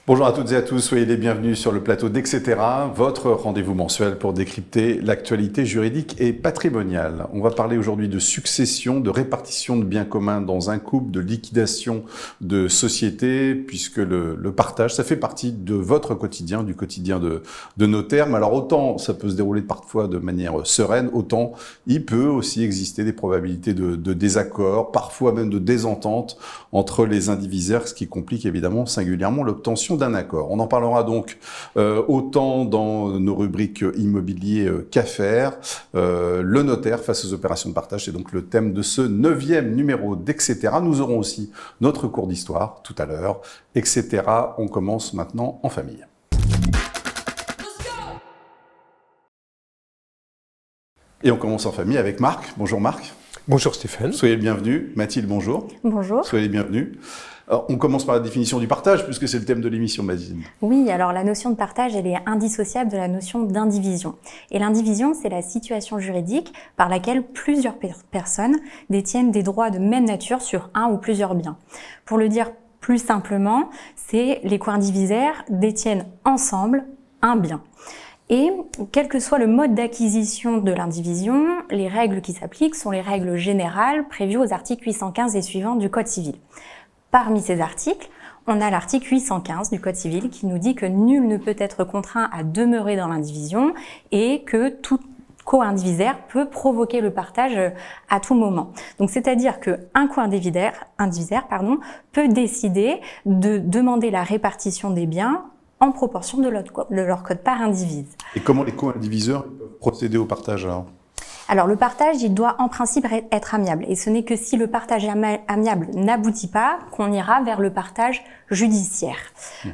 Bonjour à toutes et à tous, soyez les bienvenus sur le plateau d'Etc., votre rendez-vous mensuel pour décrypter l'actualité juridique et patrimoniale. On va parler aujourd'hui de succession, de répartition de biens communs dans un couple, de liquidation de société, puisque le partage, ça fait partie de votre quotidien, du quotidien de nos termes. Alors autant ça peut se dérouler parfois de manière sereine, autant il peut aussi exister des probabilités de désaccord, parfois même de désentente entre les indivisaires, ce qui complique évidemment singulièrement l'obtention d'un accord. On en parlera donc autant dans nos rubriques immobilier qu'affaires. Le notaire face aux opérations de partage, c'est donc le thème de ce 9e numéro d'Etc. Nous aurons aussi notre cours d'histoire tout à l'heure. Etc. On commence maintenant en famille. Et on commence en famille avec Marc. Bonjour Marc. Bonjour Stéphane. Soyez le bienvenu. Mathilde, bonjour. Bonjour. Soyez les bienvenus. Alors, on commence par la définition du partage, puisque c'est le thème de l'émission, Mathilde. Oui, alors la notion de partage, elle est indissociable de la notion d'indivision. Et l'indivision, c'est la situation juridique par laquelle plusieurs personnes détiennent des droits de même nature sur un ou plusieurs biens. Pour le dire plus simplement, c'est les co-indivisaires détiennent ensemble un bien. Et quel que soit le mode d'acquisition de l'indivision, les règles qui s'appliquent sont les règles générales prévues aux articles 815 et suivants du Code civil. Parmi ces articles, on a l'article 815 du Code civil qui nous dit que nul ne peut être contraint à demeurer dans l'indivision et que tout co-indivisaire peut provoquer le partage à tout moment. Donc, c'est-à-dire qu'un co-indivisaire peut décider de demander la répartition des biens en proportion de leur quote-part indivise. Et comment les co-indiviseurs peuvent procéder au partage alors ? Alors, le partage, il doit en principe être amiable. Et ce n'est que si le partage amiable n'aboutit pas qu'on ira vers le partage judiciaire.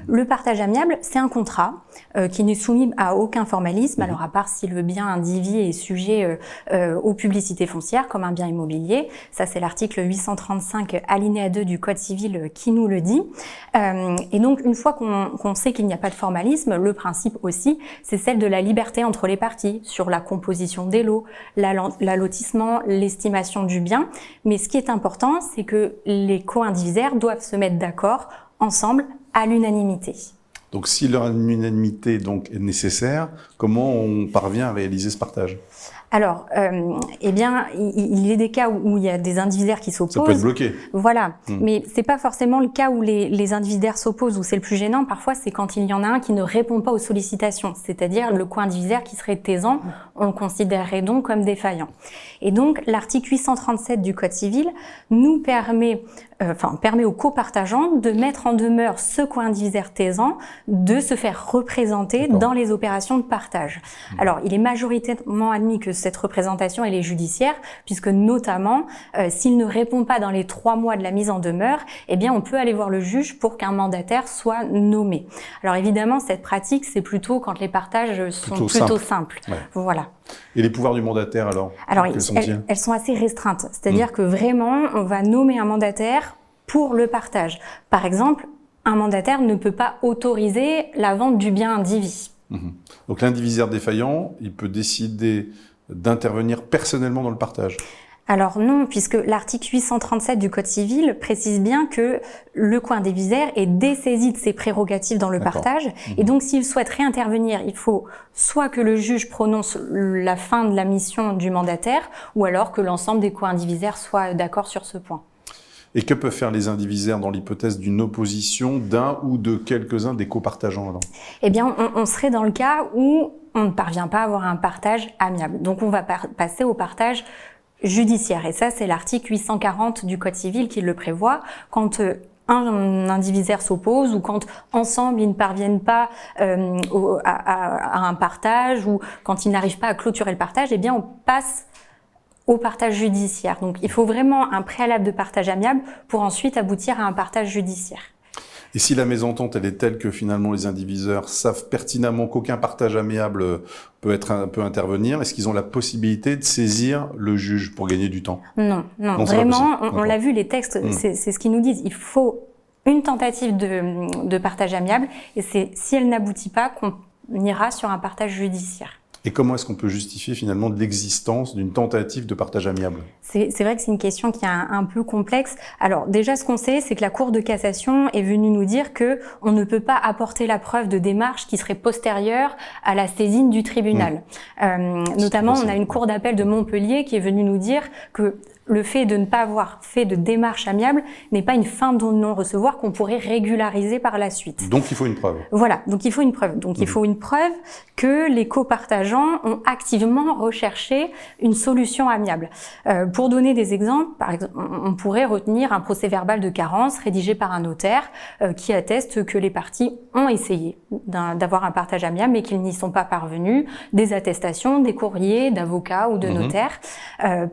Le partage amiable, c'est un contrat qui n'est soumis à aucun formalisme, alors à part si le bien indivis est sujet aux publicités foncières, comme un bien immobilier. Ça, c'est l'article 835 alinéa 2 du Code civil qui nous le dit. Et donc, une fois qu'on sait qu'il n'y a pas de formalisme, le principe aussi, c'est celle de la liberté entre les parties sur la composition des lots, l'allotissement, l'estimation du bien. Mais ce qui est important, c'est que les co-indivisaires doivent se mettre d'accord ensemble à l'unanimité. Donc si l'unanimité donc est nécessaire, comment on parvient à réaliser ce partage ? Alors, eh bien, il est des cas où il y a des indivisaires qui s'opposent. Ça peut être bloqué. Voilà, mais c'est pas forcément le cas où les indivisaires s'opposent, où c'est le plus gênant. Parfois, c'est quand il y en a un qui ne répond pas aux sollicitations, c'est-à-dire le co-indivisaire qui serait taisant, on le considérerait donc comme défaillant. Et donc, l'article 837 du Code civil nous permet aux copartageants de mettre en demeure ce co-indivisaire taisant de se faire représenter dans les opérations de partage. Alors, il est majoritairement admis que cette représentation elle est judiciaire, puisque notamment, s'il ne répond pas dans les 3 mois de la mise en demeure, eh bien, on peut aller voir le juge pour qu'un mandataire soit nommé. Alors évidemment, cette pratique, c'est plutôt quand les partages sont plutôt simples. Ouais. Voilà. Et les pouvoirs du mandataire alors elles sont assez restreintes. C'est-à-dire que vraiment, on va nommer un mandataire pour le partage. Par exemple, un mandataire ne peut pas autoriser la vente du bien indivis. Donc l'indivisaire défaillant, il peut décider d'intervenir personnellement dans le partage. Alors non, puisque l'article 837 du Code civil précise bien que le co-indivisaire est dessaisi de ses prérogatives dans le partage. Et donc, s'il souhaite réintervenir, il faut soit que le juge prononce la fin de la mission du mandataire, ou alors que l'ensemble des co-indivisaires soient d'accord sur ce point. Et que peuvent faire les indivisaires dans l'hypothèse d'une opposition d'un ou de quelques-uns des copartageants alors ? Eh bien, on serait dans le cas où on ne parvient pas à avoir un partage amiable. Donc, on va passer au partage judiciaire. Et ça, c'est l'article 840 du Code civil qui le prévoit. Quand un indivisaire s'oppose ou quand ensemble ils ne parviennent pas à un partage ou quand ils n'arrivent pas à clôturer le partage, eh bien, on passe au partage judiciaire. Donc, il faut vraiment un préalable de partage amiable pour ensuite aboutir à un partage judiciaire. Et si la mésentente elle est telle que finalement les indiviseurs savent pertinemment qu'aucun partage amiable peut intervenir, est-ce qu'ils ont la possibilité de saisir le juge pour gagner du temps ? Non, vraiment, on l'a vu, les textes, c'est ce qu'ils nous disent. Il faut une tentative de partage amiable et c'est si elle n'aboutit pas qu'on ira sur un partage judiciaire. Et comment est-ce qu'on peut justifier finalement de l'existence d'une tentative de partage amiable? C'est vrai que c'est une question qui est un peu complexe. Alors déjà, ce qu'on sait, c'est que la Cour de cassation est venue nous dire que on ne peut pas apporter la preuve de démarche qui serait postérieure à la saisine du tribunal. Notamment, on a une cour d'appel de Montpellier qui est venue nous dire que le fait de ne pas avoir fait de démarche amiable n'est pas une fin de non-recevoir qu'on pourrait régulariser par la suite. Donc il faut une preuve. Voilà, donc il faut une preuve. Donc il faut une preuve que les copartageants ont activement recherché une solution amiable. Pour donner des exemples, par exemple, on pourrait retenir un procès-verbal de carence rédigé par un notaire qui atteste que les parties ont essayé d'avoir un partage amiable mais qu'ils n'y sont pas parvenus, des attestations, des courriers d'avocats ou de notaires.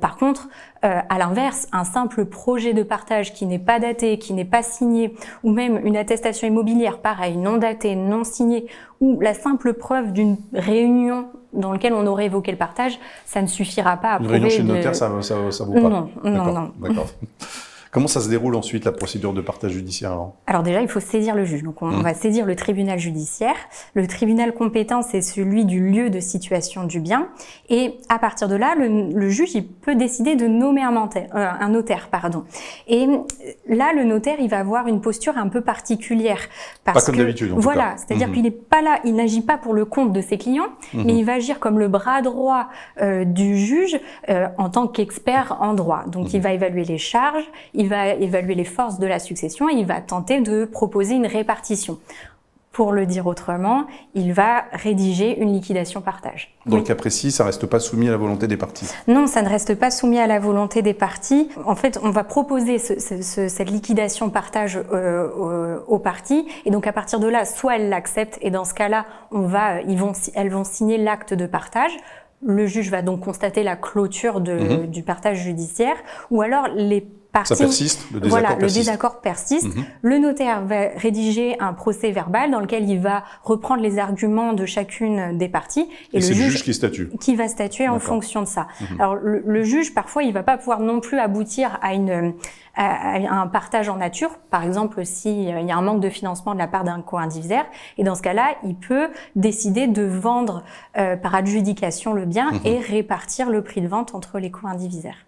Par contre, à l'inverse, un simple projet de partage qui n'est pas daté, qui n'est pas signé, ou même une attestation immobilière, pareil, non datée, non signée, ou la simple preuve d'une réunion dans laquelle on aurait évoqué le partage, ça ne suffira pas à prouver... Une réunion chez le notaire, ça vaut pas? Non. D'accord. Comment ça se déroule ensuite, la procédure de partage judiciaire Alors déjà, il faut saisir le juge. Donc on va saisir le tribunal judiciaire. Le tribunal compétent, c'est celui du lieu de situation du bien. Et à partir de là, le juge, il peut décider de nommer un notaire. Et là, le notaire, il va avoir une posture un peu particulière. Pas comme d'habitude, en tout cas. Voilà, c'est-à-dire qu'il n'est pas là, il n'agit pas pour le compte de ses clients, mais il va agir comme le bras droit du juge en tant qu'expert en droit. Donc il va évaluer les charges, il va évaluer les forces de la succession et il va tenter de proposer une répartition. Pour le dire autrement, il va rédiger une liquidation partage. Dans le cas précis, ça ne reste pas soumis à la volonté des parties? Non, ça ne reste pas soumis à la volonté des parties. En fait, on va proposer cette liquidation partage aux parties. Et donc, à partir de là, soit elles l'acceptent et dans ce cas-là, elles vont signer l'acte de partage. Le juge va donc constater la clôture du partage judiciaire, ou alors les parties... Ça persiste, le désaccord persiste. Le désaccord persiste. Le notaire va rédiger un procès verbal dans lequel il va reprendre les arguments de chacune des parties. Et c'est le juge qui statue. Qui va statuer en fonction de ça. Alors, le juge, parfois, il va pas pouvoir non plus aboutir à un partage en nature. Par exemple, s'il y a un manque de financement de la part d'un co-indivisaire. Et dans ce cas-là, il peut décider de vendre par adjudication le bien et répartir le prix de vente entre les co-indivisaires.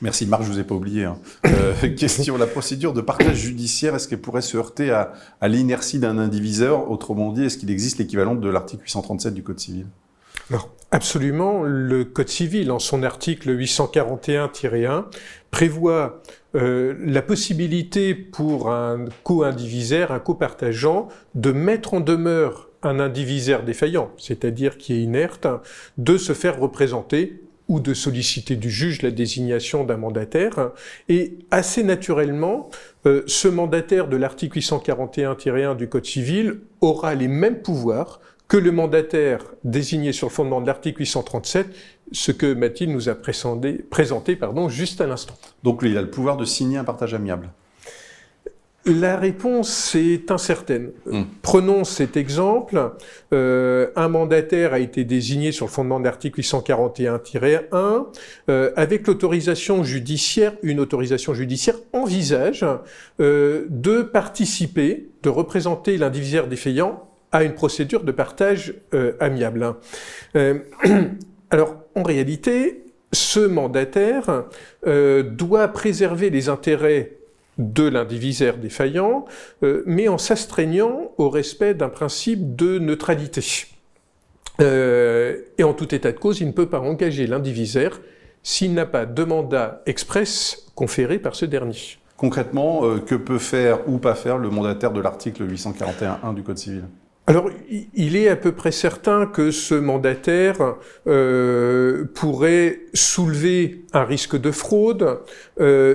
Merci Marc, je vous ai pas oublié. Question, la procédure de partage judiciaire, est-ce qu'elle pourrait se heurter à l'inertie d'un indiviseur? Autrement dit, est-ce qu'il existe l'équivalent de l'article 837 du Code civil? Alors, absolument. Le Code civil, en son article 841-1, prévoit la possibilité pour un co-indivisaire, un copartageant, de mettre en demeure un indivisaire défaillant, c'est-à-dire qui est inerte, de se faire représenter ou de solliciter du juge la désignation d'un mandataire. Et assez naturellement, ce mandataire de l'article 841-1 du Code civil aura les mêmes pouvoirs que le mandataire désigné sur le fondement de l'article 837, ce que Mathilde nous a présenté juste à l'instant. Donc lui, il a le pouvoir de signer un partage amiable? La réponse est incertaine. Prenons cet exemple. Un mandataire a été désigné sur le fondement de l'article 841-1. Avec l'autorisation judiciaire, une autorisation judiciaire envisage de participer, de représenter l'indivisaire défaillant à une procédure de partage amiable. Alors, en réalité, ce mandataire doit préserver les intérêts de l'indivisaire défaillant, mais en s'astreignant au respect d'un principe de neutralité. Et en tout état de cause, il ne peut pas engager l'indivisaire s'il n'a pas de mandat express conféré par ce dernier. Concrètement, que peut faire ou pas faire le mandataire de l'article 841-1 du Code civil? Alors, il est à peu près certain que ce mandataire pourrait soulever un risque de fraude,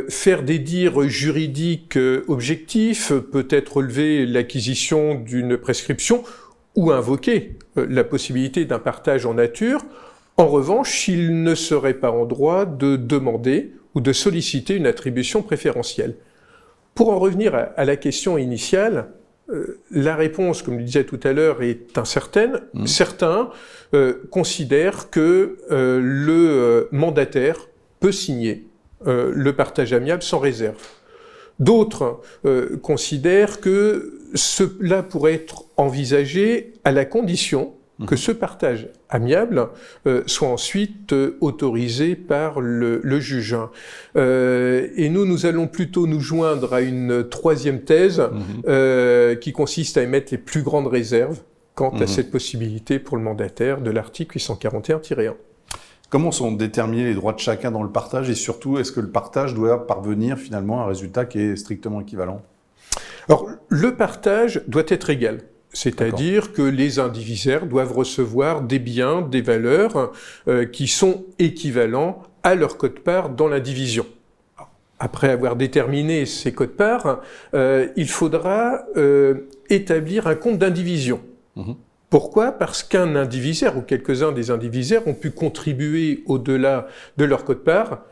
faire des dires juridiques objectifs, peut-être relever l'acquisition d'une prescription ou invoquer la possibilité d'un partage en nature. En revanche, il ne serait pas en droit de demander ou de solliciter une attribution préférentielle. Pour en revenir à la question initiale, la réponse, comme je le disais tout à l'heure, est incertaine. Certains considèrent que le mandataire peut signer le partage amiable sans réserve. D'autres considèrent que cela pourrait être envisagé à la condition que ce partage amiable soit ensuite autorisé par le juge. Et nous allons plutôt nous joindre à une troisième thèse qui consiste à émettre les plus grandes réserves quant à cette possibilité pour le mandataire de l'article 841-1. Comment sont déterminés les droits de chacun dans le partage et surtout, est-ce que le partage doit parvenir finalement à un résultat qui est strictement équivalent? Alors, le partage doit être égal. C'est-à-dire que les indivisaires doivent recevoir des biens, des valeurs qui sont équivalents à leur quote-part dans l'indivision. Après avoir déterminé ces quotes-parts, il faudra établir un compte d'indivision. Pourquoi? Parce qu'un indivisaire ou quelques-uns des indivisaires ont pu contribuer au-delà de leur quote-part.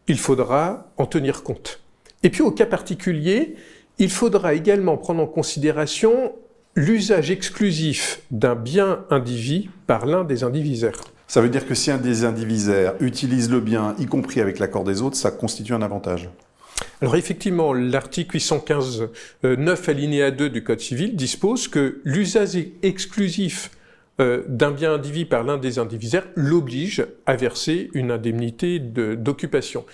Il faudra en tenir compte. Et puis au cas particulier, il faudra également prendre en considération l'usage exclusif d'un bien indivis par l'un des indivisaires. Ça veut dire que si un des indivisaires utilise le bien, y compris avec l'accord des autres, ça constitue un avantage? Alors effectivement, l'article 815-9 alinéa 2 du Code civil dispose que l'usage exclusif d'un bien indivis par l'un des indivisaires l'oblige à verser une indemnité d'occupation.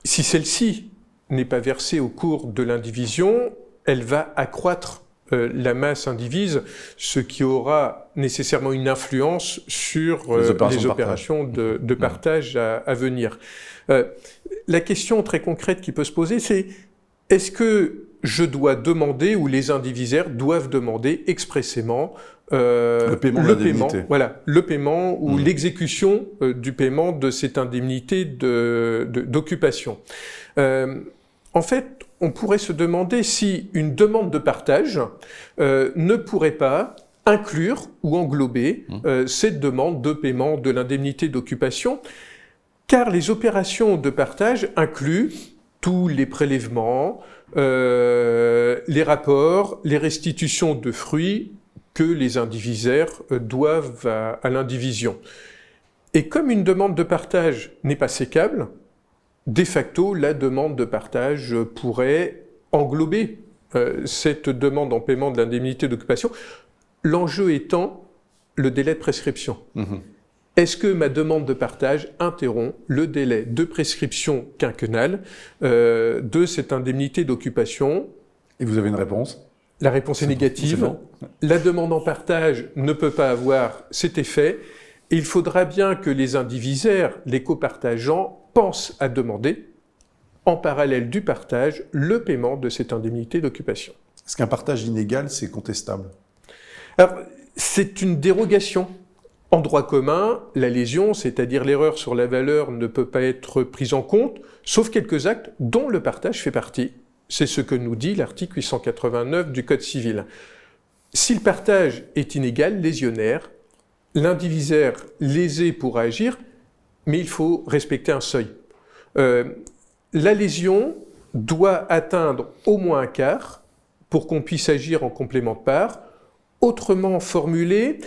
Si celle-ci n'est pas versée au cours de l'indivision, elle va accroître la masse indivise, ce qui aura nécessairement une influence sur les opérations de partage à venir. La question très concrète qui peut se poser, c'est est-ce que je dois demander ou les indivisaires doivent demander expressément le paiement de l'indemnité. Voilà, le paiement ou l'exécution du paiement de cette indemnité d'occupation. En fait, on pourrait se demander si une demande de partage ne pourrait pas inclure ou englober cette demande de paiement de l'indemnité d'occupation, car les opérations de partage incluent tous les prélèvements, les rapports, les restitutions de fruits que les indivisaires doivent à l'indivision. Et comme une demande de partage n'est pas sécable, de facto, la demande de partage pourrait englober cette demande en paiement de l'indemnité d'occupation, l'enjeu étant le délai de prescription. Est-ce que ma demande de partage interrompt le délai de prescription quinquennale de cette indemnité d'occupation? Et vous avez une réponse? La réponse est négative. Bon. La demande en partage ne peut pas avoir cet effet. Et il faudra bien que les indivisaires, les copartageants, pensent à demander, en parallèle du partage, le paiement de cette indemnité d'occupation. Est-ce qu'un partage inégal, c'est contestable? Alors, c'est une dérogation. En droit commun, la lésion, c'est-à-dire l'erreur sur la valeur, ne peut pas être prise en compte, sauf quelques actes dont le partage fait partie. C'est ce que nous dit l'article 889 du Code civil. Si le partage est inégal, lésionnaire, l'indivisaire lésé pourra agir, mais il faut respecter un seuil. La lésion doit atteindre au moins un quart pour qu'on puisse agir en complément de part. Autrement formulé,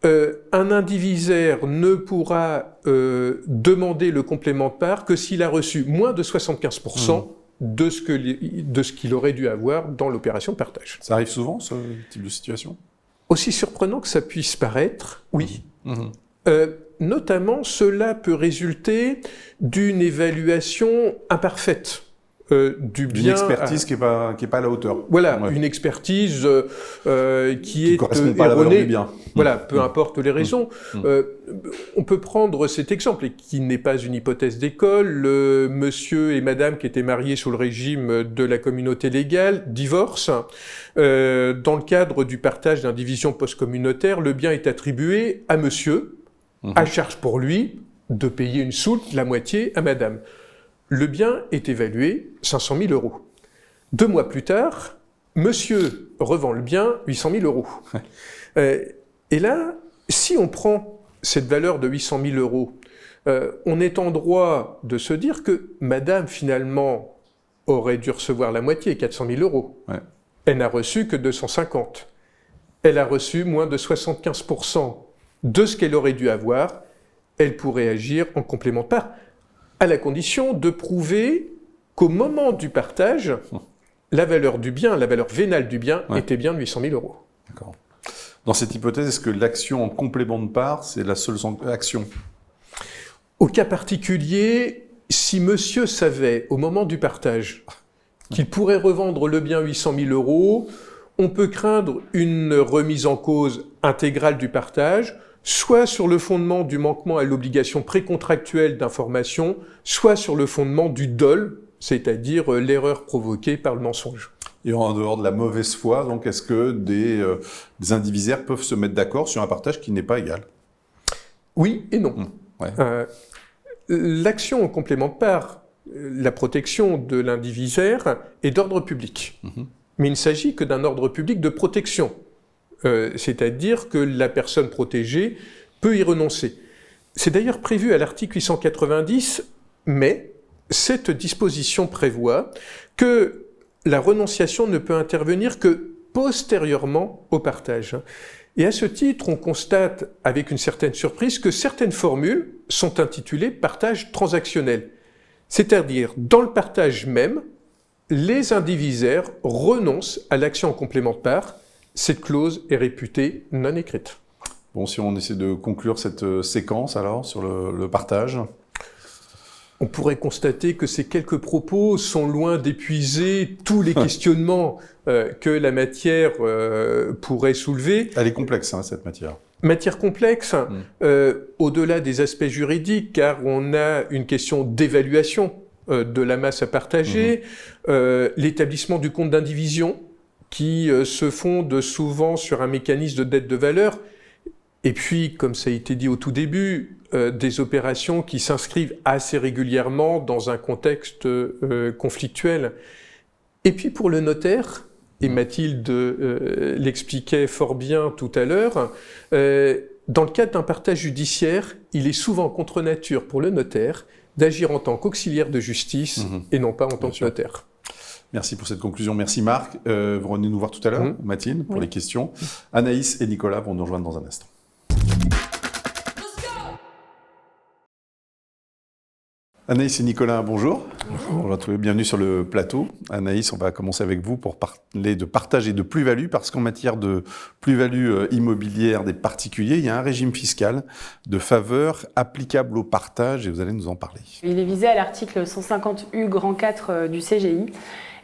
un indivisaire ne pourra demander le complément de part que s'il a reçu moins de 75% de ce qu'il aurait dû avoir dans l'opération de partage. Ça arrive souvent, ce type de situation? Aussi surprenant que ça puisse paraître, oui. Notamment, cela peut résulter d'une évaluation imparfaite du bien. Une expertise qui est pas à la hauteur. Voilà, une expertise qui est correspond pas à la valeur du bien. Voilà, peu importe les raisons. On peut prendre cet exemple, et qui n'est pas une hypothèse d'école. Monsieur et madame qui étaient mariés sous le régime de la communauté légale divorcent. Dans le cadre du partage d'indivision post-communautaire, le bien est attribué à monsieur, à charge pour lui de payer une soulte, la moitié, à madame. Le bien est évalué 500 000 €. 2 mois plus tard, monsieur revend le bien 800 000 €. Et là, si on prend cette valeur de 800 000 €, on est en droit de se dire que madame, finalement, aurait dû recevoir la moitié, 400 000 €. Ouais. Elle n'a reçu que 250. Elle a reçu moins de 75% de ce qu'elle aurait dû avoir. Elle pourrait agir en complément de part, à la condition de prouver qu'au moment du partage, la valeur du bien, la valeur vénale du bien, était bien de 800 000 €. D'accord. Dans cette hypothèse, est-ce que l'action en complément de part, c'est la seule action? Au cas particulier, si monsieur savait, au moment du partage, qu'il pourrait revendre le bien 800 000 €, on peut craindre une remise en cause intégrale du partage, soit sur le fondement du manquement à l'obligation précontractuelle d'information, soit sur le fondement du dol, c'est-à-dire l'erreur provoquée par le mensonge. Et en dehors de la mauvaise foi, donc, est-ce que des indivisaires peuvent se mettre d'accord sur un partage qui n'est pas égal? Oui et non. Ouais. L'action en complément de part, la protection de l'indivisaire est d'ordre public. Mais il ne s'agit que d'un ordre public de protection. C'est-à-dire que la personne protégée peut y renoncer. C'est d'ailleurs prévu à l'article 890, mais cette disposition prévoit que la renonciation ne peut intervenir que postérieurement au partage. Et à ce titre, on constate avec une certaine surprise que certaines formules sont intitulées partage transactionnel. C'est-à-dire, dans le partage même, les indivisaires renoncent à l'action en complément de part. Cette clause est réputée non écrite. Bon, si on essaie de conclure cette séquence alors sur le partage. On pourrait constater que ces quelques propos sont loin d'épuiser tous les questionnements que la matière pourrait soulever. Elle est complexe, hein, cette matière. Matière complexe, au-delà des aspects juridiques, car on a une question d'évaluation de la masse à partager, l'établissement du compte d'indivision, qui se fonde souvent sur un mécanisme de dette de valeur, et puis, comme ça a été dit au tout début, des opérations qui s'inscrivent assez régulièrement dans un contexte conflictuel. Et puis pour le notaire, et Mathilde l'expliquait fort bien tout à l'heure, dans le cadre d'un partage judiciaire, il est souvent contre nature pour le notaire d'agir en tant qu'auxiliaire de justice et non pas en tant que notaire. Merci pour cette conclusion. Merci Marc. Vous revenez nous voir tout à l'heure, Mathilde, pour les questions. Anaïs et Nicolas vont nous rejoindre dans un instant. Anaïs et Nicolas, bonjour. Bonjour à tous, bienvenue sur le plateau. Anaïs, on va commencer avec vous pour parler de partage et de plus-value, parce qu'en matière de plus-value immobilière des particuliers, il y a un régime fiscal de faveur applicable au partage et vous allez nous en parler. Il est visé à l'article 150U grand 4 du CGI.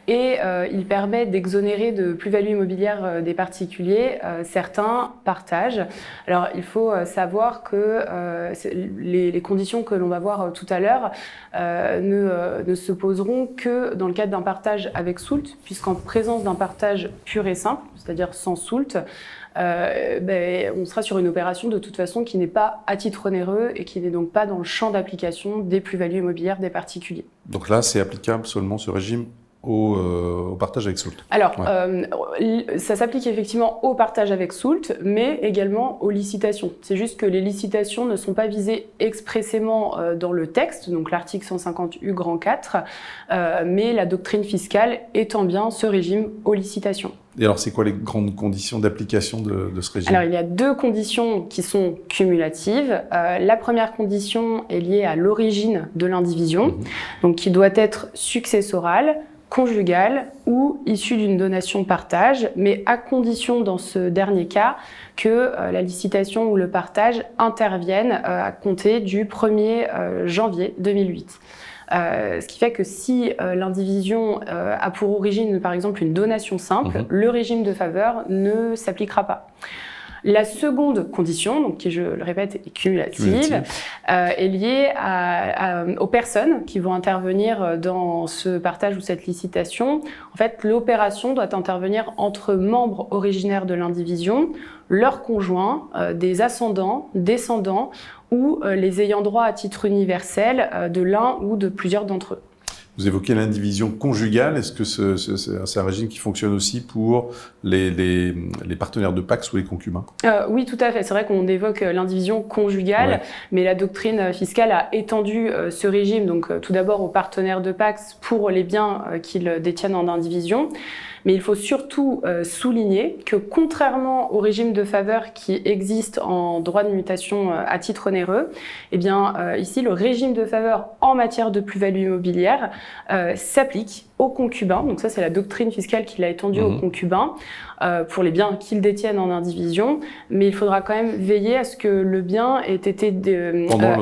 Et il permet d'exonérer de plus-value immobilière des particuliers certains partages. Alors il faut savoir que les conditions que l'on va voir tout à l'heure ne se poseront que dans le cadre d'un partage avec soult, puisqu'en présence d'un partage pur et simple, c'est-à-dire sans soult, on sera sur une opération de toute façon qui n'est pas à titre onéreux et qui n'est donc pas dans le champ d'application des plus-values immobilières des particuliers. Donc là, c'est applicable seulement ce régime au partage avec soult. Alors, ça s'applique effectivement au partage avec soult, mais également aux licitations. C'est juste que les licitations ne sont pas visées expressément dans le texte, donc l'article 150U grand 4, mais la doctrine fiscale étend bien ce régime aux licitations. Et alors, c'est quoi les grandes conditions d'application de ce régime? Alors, il y a deux conditions qui sont cumulatives. La première condition est liée à l'origine de l'indivision, donc qui doit être successorale, conjugale ou issue d'une donation de partage, mais à condition dans ce dernier cas que la licitation ou le partage intervienne à compter du 1er janvier 2008. Ce qui fait que si l'indivision a pour origine par exemple une donation simple, le régime de faveur ne s'appliquera pas. La seconde condition, donc qui je le répète est cumulative, est liée aux personnes qui vont intervenir dans ce partage ou cette licitation. En fait, l'opération doit intervenir entre membres originaires de l'indivision, leurs conjoints, des ascendants, descendants ou les ayants droit à titre universel de l'un ou de plusieurs d'entre eux. Vous évoquez l'indivision conjugale. Est-ce que c'est un régime qui fonctionne aussi pour les partenaires de PACS ou les concubins? Oui, tout à fait. C'est vrai qu'on évoque l'indivision conjugale, mais la doctrine fiscale a étendu ce régime, donc tout d'abord aux partenaires de PACS pour les biens qu'ils détiennent en indivision. Mais il faut surtout souligner que contrairement au régime de faveur qui existe en droit de mutation à titre onéreux, eh bien ici le régime de faveur en matière de plus-value immobilière s'applique aux concubins. Donc ça, c'est la doctrine fiscale qui l'a étendue aux concubins pour les biens qu'ils détiennent en indivision. Mais il faudra quand même veiller à ce que le bien ait été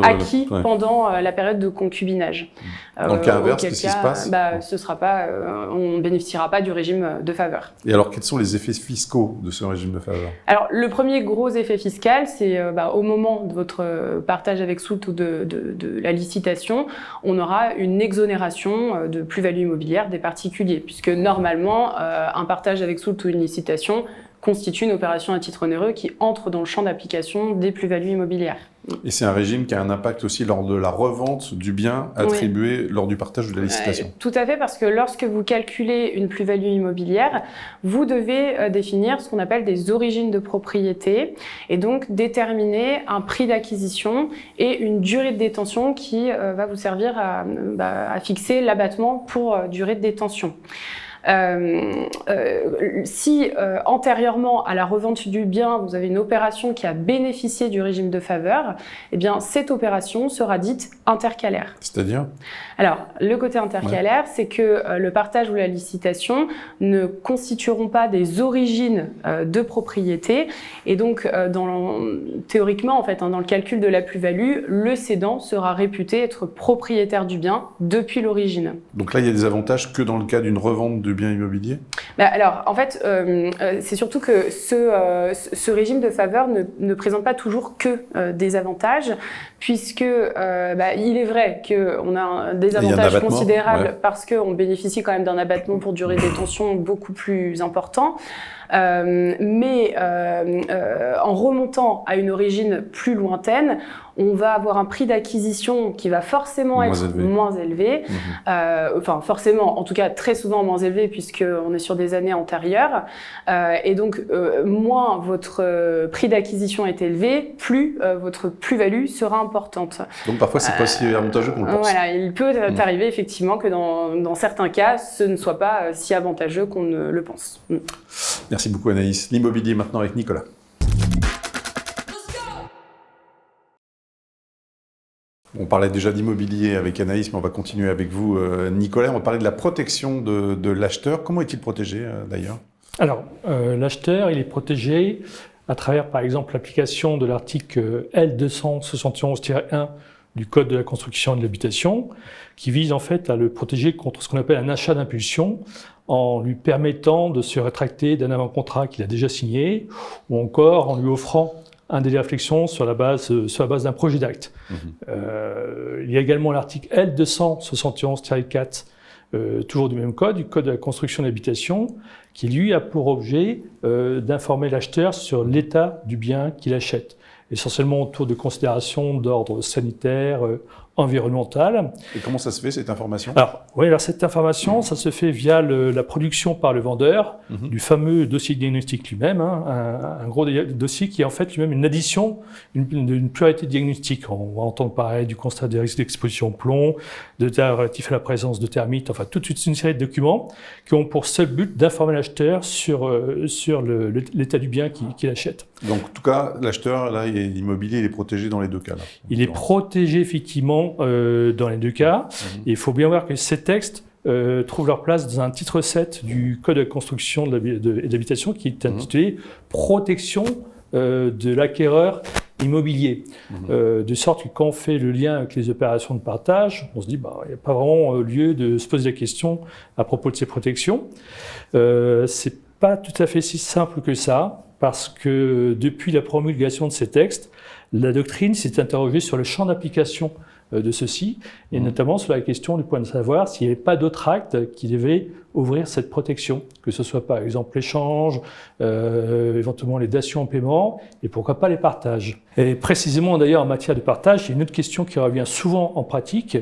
acquis pendant la période de concubinage. Dans le cas inverse, qu'est-ce qui se passe? Ce sera pas, on ne bénéficiera pas du régime de faveur. Et alors, quels sont les effets fiscaux de ce régime de faveur? Alors, le premier gros effet fiscal, c'est au moment de votre partage avec soult ou de la licitation, on aura une exonération de plus-value immobilière des particuliers, puisque normalement, un partage avec soult ou une licitation constitue une opération à titre onéreux qui entre dans le champ d'application des plus-values immobilières. Et c'est un régime qui a un impact aussi lors de la revente du bien attribué lors du partage ou de la licitation. Tout à fait, parce que lorsque vous calculez une plus-value immobilière, vous devez définir ce qu'on appelle des origines de propriété et donc déterminer un prix d'acquisition et une durée de détention qui va vous servir à fixer l'abattement pour durée de détention. Si antérieurement à la revente du bien, vous avez une opération qui a bénéficié du régime de faveur, eh bien cette opération sera dite intercalaire. C'est-à-dire? Alors, le côté intercalaire, c'est que le partage ou la licitation ne constitueront pas des origines de propriété et donc théoriquement, en fait, dans le calcul de la plus-value, le cédant sera réputé être propriétaire du bien depuis l'origine. Donc là, il y a des avantages que dans le cas d'une revente de bien immobilier? Alors, en fait, c'est surtout que ce régime de faveur ne présente pas toujours que des avantages, puisque il est vrai qu'on a des avantages considérables parce qu'on bénéficie quand même d'un abattement pour durée de détention beaucoup plus important. Mais en remontant à une origine plus lointaine, on va avoir un prix d'acquisition qui va forcément être moins élevé. Enfin, forcément, en tout cas très souvent moins élevé puisqu'on est sur des années antérieures. Et donc, moins votre prix d'acquisition est élevé, plus votre plus-value sera importante. Donc parfois, c'est pas si avantageux qu'on le pense. Voilà, il peut arriver effectivement que dans certains cas, ce ne soit pas si avantageux qu'on ne le pense. Merci beaucoup Anaïs. L'immobilier maintenant avec Nicolas. On parlait déjà d'immobilier avec Anaïs, mais on va continuer avec vous, Nicolas. On va parler de la protection de l'acheteur. Comment est-il protégé d'ailleurs? Alors, l'acheteur, il est protégé à travers, par exemple, l'application de l'article L271-1 du Code de la construction et de l'habitation, qui vise en fait à le protéger contre ce qu'on appelle un achat d'impulsion, en lui permettant de se rétracter d'un avant-contrat qu'il a déjà signé, ou encore en lui offrant un délai de réflexion sur la base d'un projet d'acte. Il y a également l'article L271-4, toujours du même code, du Code de la construction et de l'habitation, qui lui a pour objet d'informer l'acheteur sur l'état du bien qu'il achète, essentiellement autour de considérations d'ordre sanitaire, environnemental. Et comment ça se fait, cette information? Alors cette information, ça se fait via la production par le vendeur du fameux dossier de diagnostic lui-même, un gros dossier qui est en fait lui-même une addition d'une pluralité de diagnostics. On va entendre parler du constat des risques d'exposition au plomb, de data relatifs à la présence de termites, enfin toute une série de documents qui ont pour seul but d'informer l'acheteur sur l'état du bien qu'il achète. Donc en tout cas, l'acheteur, là, immobilier, il est protégé dans les deux cas. Là, il est protégé effectivement dans les deux cas. Et il faut bien voir que ces textes trouvent leur place dans un titre 7 du Code de la construction et de l'habitation qui est intitulé « Protection de l'acquéreur immobilier ». De sorte que quand on fait le lien avec les opérations de partage, on se dit il n'y a pas vraiment lieu de se poser la question à propos de ces protections. C'est pas tout à fait si simple que ça, parce que depuis la promulgation de ces textes, la doctrine s'est interrogée sur le champ d'application de ceux-ci, et notamment sur la question du point de savoir s'il n'y avait pas d'autres actes qui devaient ouvrir cette protection, que ce soit par exemple l'échange, éventuellement les dations en paiement, et pourquoi pas les partages. Et précisément d'ailleurs en matière de partage, il y a une autre question qui revient souvent en pratique,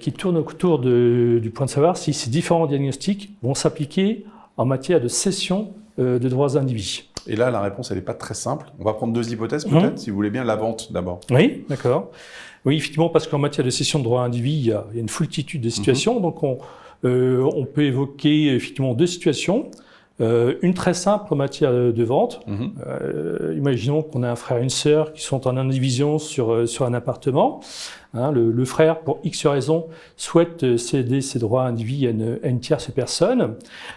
qui tourne autour du point de savoir si ces différents diagnostics vont s'appliquer en matière de cession de droits indivis. Et là, la réponse, elle n'est pas très simple. On va prendre deux hypothèses peut-être, si vous voulez bien, la vente d'abord. Oui, d'accord. Oui, effectivement, parce qu'en matière de cession de droits indivis, il y a une foultitude de situations. Donc, on peut évoquer effectivement deux situations. Une très simple en matière de vente. Imaginons qu'on a un frère et une sœur qui sont en indivision sur un appartement. Hein, le frère, pour X raisons, souhaite céder ses droits indivis à une tierce personne.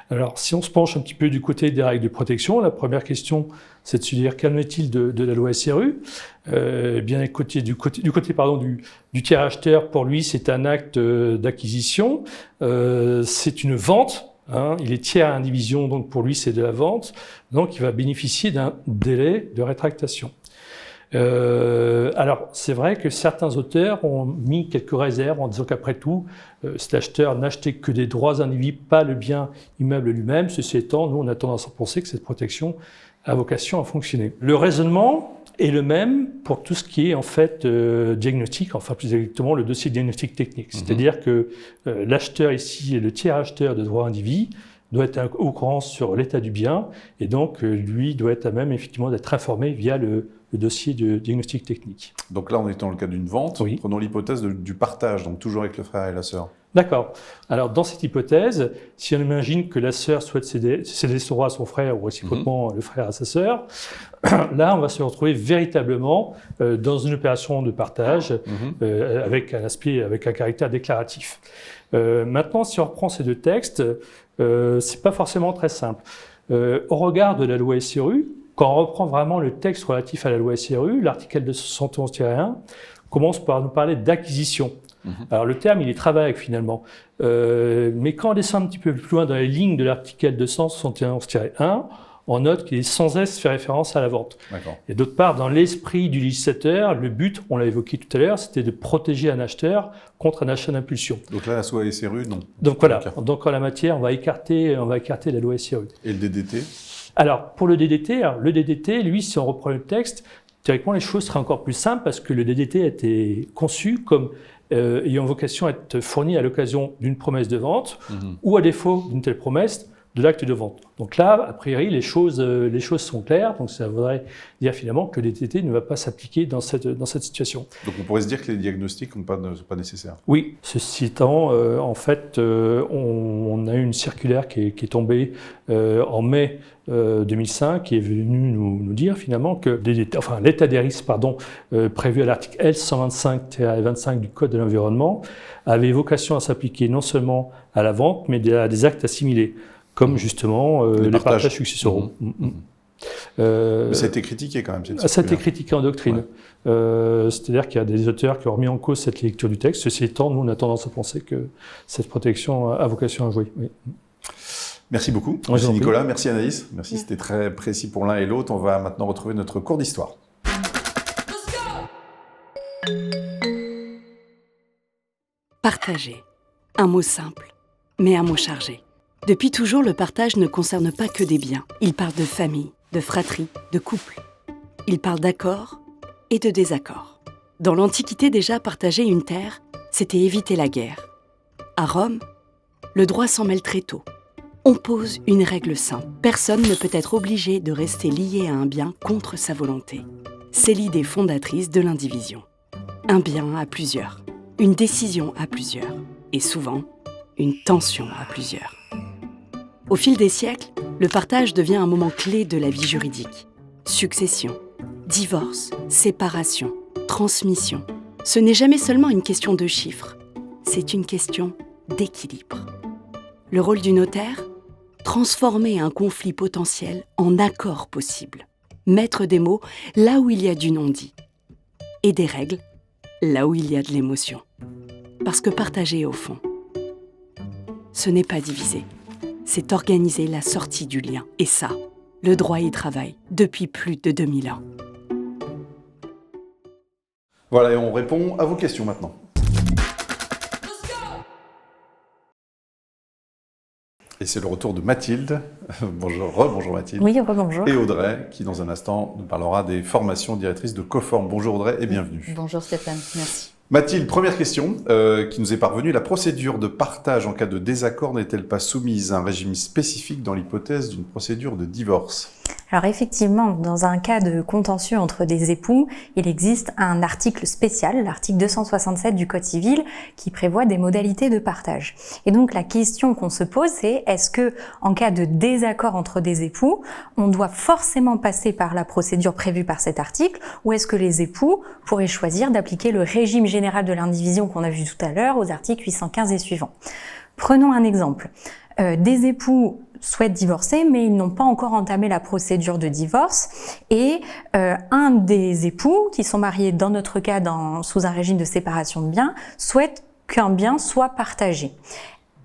Alors, si on se penche un petit peu du côté des règles de protection, la première question, c'est de se dire qu'en est-il de la loi SRU. Bien du côté du tiers acheteur, pour lui, c'est un acte d'acquisition, c'est une vente. Hein, il est tiers à indivision, donc pour lui, c'est de la vente. Donc, il va bénéficier d'un délai de rétractation. Alors, c'est vrai que certains auteurs ont mis quelques réserves en disant qu'après tout, cet acheteur n'achetait que des droits indivis, pas le bien immeuble lui-même. Ceci étant, nous, on a tendance à penser que cette protection a vocation à fonctionner. Le raisonnement est le même pour tout ce qui est en fait diagnostic, enfin plus exactement le dossier de diagnostic technique. C'est-à-dire que l'acheteur ici, le tiers acheteur de droits indivis, doit être au courant sur l'état du bien et donc lui doit être à même effectivement d'être informé via le dossier de diagnostic technique. Donc là, on est dans le cas d'une vente. Oui. Prenons l'hypothèse du partage, donc toujours avec le frère et la sœur. D'accord. Alors, dans cette hypothèse, si on imagine que la sœur souhaite céder son droit à son frère ou réciproquement le frère à sa sœur, là, on va se retrouver véritablement dans une opération de partage avec un caractère déclaratif. Maintenant, si on reprend ces deux textes, c'est pas forcément très simple. Au regard de la loi SRU, quand on reprend vraiment le texte relatif à la loi SRU, l'article 271-1 commence par nous parler d'acquisition. Alors le terme, il est travaillé finalement. Mais quand on descend un petit peu plus loin dans les lignes de l'article 271-1, on note qu'il est sans cesse fait référence à la vente. Et d'autre part, dans l'esprit du législateur, le but, on l'a évoqué tout à l'heure, c'était de protéger un acheteur contre un achat d'impulsion. Donc là, la loi SRU, non. Donc voilà. Donc en la matière, on va écarter la loi SRU. Et le DDT ? Alors pour le DDT, lui, si on reprend le texte, théoriquement, les choses seraient encore plus simples parce que le DDT a été conçu comme ayant vocation à être fourni à l'occasion d'une promesse de vente ou à défaut d'une telle promesse, de l'acte de vente. Donc là, a priori, les choses sont claires. Donc ça voudrait dire finalement que le DDT ne va pas s'appliquer dans cette situation. Donc on pourrait se dire que les diagnostics ne sont pas nécessaires. Oui. Ceci étant, en fait, on a eu une circulaire qui est tombée en mai 2005 qui est venue nous dire finalement que l'état des risques prévu à l'article L125-25 du Code de l'environnement avait vocation à s'appliquer non seulement à la vente, mais à des actes assimilés, comme justement les partages successoraux. Mais ça a été critiqué quand même, cette circulaire. Ça a été critiqué en doctrine. Ouais. C'est-à-dire qu'il y a des auteurs qui ont remis en cause cette lecture du texte. Ceci étant, nous, on a tendance à penser que cette protection a vocation à jouer. Oui. Merci beaucoup. Merci Nicolas, merci Anaïs. Merci, c'était très précis pour l'un et l'autre. On va maintenant retrouver notre cours d'histoire. Partager. Un mot simple, mais un mot chargé. Depuis toujours, le partage ne concerne pas que des biens. Il parle de famille, de fratrie, de couple. Il parle d'accords et de désaccords. Dans l'Antiquité déjà, partager une terre, c'était éviter la guerre. À Rome, le droit s'en mêle très tôt. On pose une règle simple. Personne ne peut être obligé de rester lié à un bien contre sa volonté. C'est l'idée fondatrice de l'indivision. Un bien à plusieurs, une décision à plusieurs, et souvent, une tension à plusieurs. Au fil des siècles, le partage devient un moment clé de la vie juridique. Succession, divorce, séparation, transmission. Ce n'est jamais seulement une question de chiffres, c'est une question d'équilibre. Le rôle du notaire ? Transformer un conflit potentiel en accord possible. Mettre des mots là où il y a du non-dit. Et des règles là où il y a de l'émotion. Parce que partager, au fond, ce n'est pas diviser. C'est organiser la sortie du lien. Et ça, le droit y travaille depuis plus de 2000 ans. Voilà, et on répond à vos questions maintenant. Et c'est le retour de Mathilde. Bonjour Mathilde. Oui, rebonjour. Et Audrey, qui dans un instant nous parlera des formations directrices de Coform. Bonjour Audrey et bienvenue. Bonjour Stéphane, merci. Mathilde, première question qui nous est parvenue. La procédure de partage en cas de désaccord n'est-elle pas soumise à un régime spécifique dans l'hypothèse d'une procédure de divorce ? Alors effectivement, dans un cas de contentieux entre des époux, il existe un article spécial, l'article 267 du Code civil, qui prévoit des modalités de partage. Et donc la question qu'on se pose, c'est est-ce que, en cas de désaccord entre des époux, on doit forcément passer par la procédure prévue par cet article, ou est-ce que les époux pourraient choisir d'appliquer le régime général de l'indivision qu'on a vu tout à l'heure aux articles 815 et suivants. Prenons un exemple. Des époux souhaitent divorcer, mais ils n'ont pas encore entamé la procédure de divorce, et un des époux, qui sont mariés dans notre cas sous un régime de séparation de biens, souhaite qu'un bien soit partagé.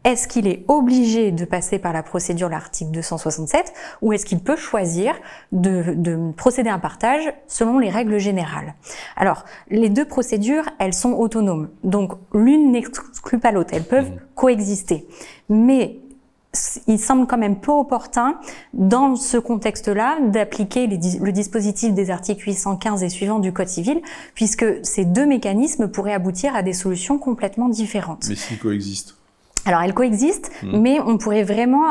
Est-ce qu'il est obligé de passer par la procédure de l'article 267 ou est-ce qu'il peut choisir de procéder à un partage selon les règles générales? Alors, les deux procédures, elles sont autonomes. Donc, l'une n'exclut pas l'autre. Elles peuvent coexister. Mais il semble quand même peu opportun, dans ce contexte-là, d'appliquer le dispositif des articles 815 et suivants du Code civil, puisque ces deux mécanismes pourraient aboutir à des solutions complètement différentes. Mais s'ils coexistent? Alors, elles coexistent, mais on pourrait vraiment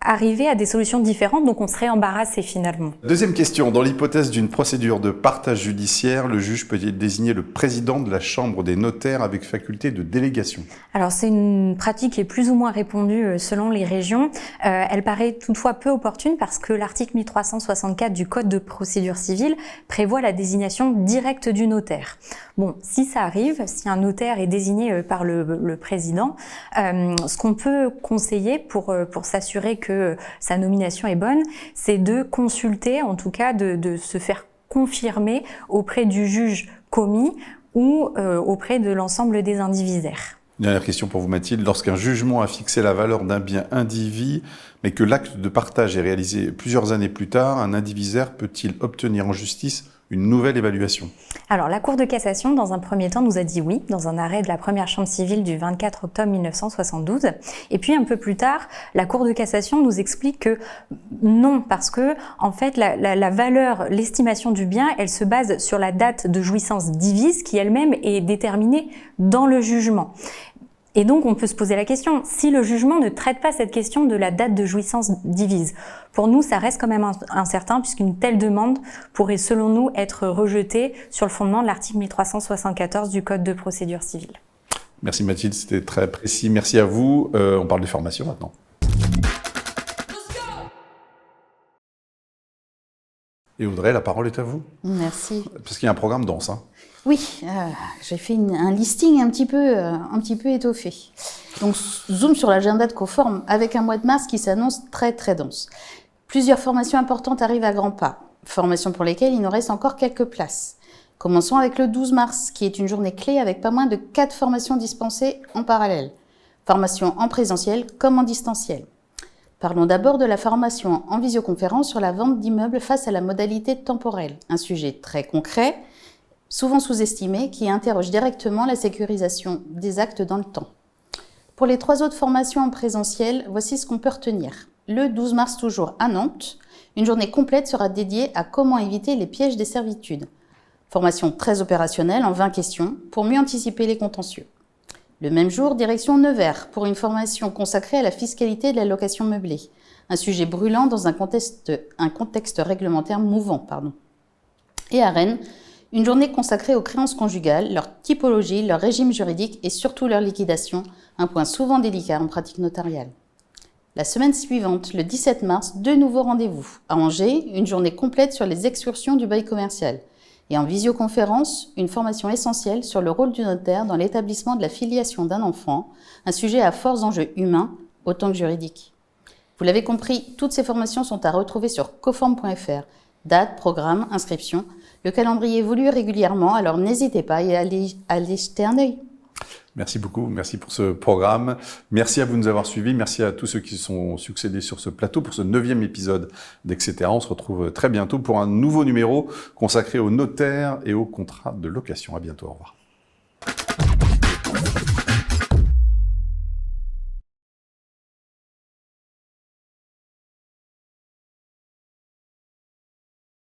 arriver à des solutions différentes, donc on serait embarrassé finalement. Deuxième question. Dans l'hypothèse d'une procédure de partage judiciaire, le juge peut-il désigner le président de la Chambre des notaires avec faculté de délégation? Alors c'est une pratique qui est plus ou moins répandue selon les régions. Elle paraît toutefois peu opportune parce que l'article 1364 du Code de procédure civile prévoit la désignation directe du notaire. Bon, si ça arrive, si un notaire est désigné par le président, ce qu'on peut conseiller pour s'assurer que sa nomination est bonne, c'est de consulter, en tout cas de se faire confirmer auprès du juge commis ou auprès de l'ensemble des indivisaires. Dernière question pour vous, Mathilde. Lorsqu'un jugement a fixé la valeur d'un bien indivis, mais que l'acte de partage est réalisé plusieurs années plus tard, un indivisaire peut-il obtenir en justice une nouvelle évaluation? Alors, la Cour de cassation, dans un premier temps, nous a dit oui, dans un arrêt de la première chambre civile du 24 octobre 1972. Et puis, un peu plus tard, la Cour de cassation nous explique que non, parce que, en fait, la valeur, l'estimation du bien, elle se base sur la date de jouissance divise, qui elle-même est déterminée dans le jugement. Et donc, on peut se poser la question, si le jugement ne traite pas cette question de la date de jouissance divise, pour nous, ça reste quand même incertain, puisqu'une telle demande pourrait, selon nous, être rejetée sur le fondement de l'article 1374 du Code de procédure civile. Merci Mathilde, c'était très précis. Merci à vous. On parle de formation maintenant. Et Audrey, la parole est à vous. Merci. Parce qu'il y a un programme dense, hein. Oui, j'ai fait un listing un petit peu étoffé. Donc, zoom sur l'agenda de Coforme avec un mois de mars qui s'annonce très très dense. Plusieurs formations importantes arrivent à grands pas, formations pour lesquelles il nous reste encore quelques places. Commençons avec le 12 mars, qui est une journée clé avec pas moins de 4 formations dispensées en parallèle. Formations en présentiel comme en distanciel. Parlons d'abord de la formation en visioconférence sur la vente d'immeubles face à la modalité temporelle, un sujet très concret, souvent sous-estimé, qui interroge directement la sécurisation des actes dans le temps. Pour les 3 autres formations en présentiel, voici ce qu'on peut retenir. Le 12 mars toujours à Nantes, une journée complète sera dédiée à comment éviter les pièges des servitudes. Formation très opérationnelle en 20 questions pour mieux anticiper les contentieux. Le même jour, direction Nevers pour une formation consacrée à la fiscalité de la location meublée, un sujet brûlant dans un contexte réglementaire mouvant. Et à Rennes, une journée consacrée aux créances conjugales, leur typologie, leur régime juridique et surtout leur liquidation, un point souvent délicat en pratique notariale. La semaine suivante, le 17 mars, 2 nouveaux rendez-vous. À Angers, une journée complète sur les excursions du bail commercial. Et en visioconférence, une formation essentielle sur le rôle du notaire dans l'établissement de la filiation d'un enfant, un sujet à forts enjeux humains autant que juridiques. Vous l'avez compris, toutes ces formations sont à retrouver sur coforme.fr. Date, programme, inscription. Le calendrier évolue régulièrement, alors n'hésitez pas à aller jeter un œil. Merci beaucoup, merci pour ce programme. Merci à vous de nous avoir suivis, merci à tous ceux qui sont succédés sur ce plateau pour ce 9e épisode d'Etc. On se retrouve très bientôt pour un nouveau numéro consacré aux notaires et aux contrats de location. À bientôt, au revoir.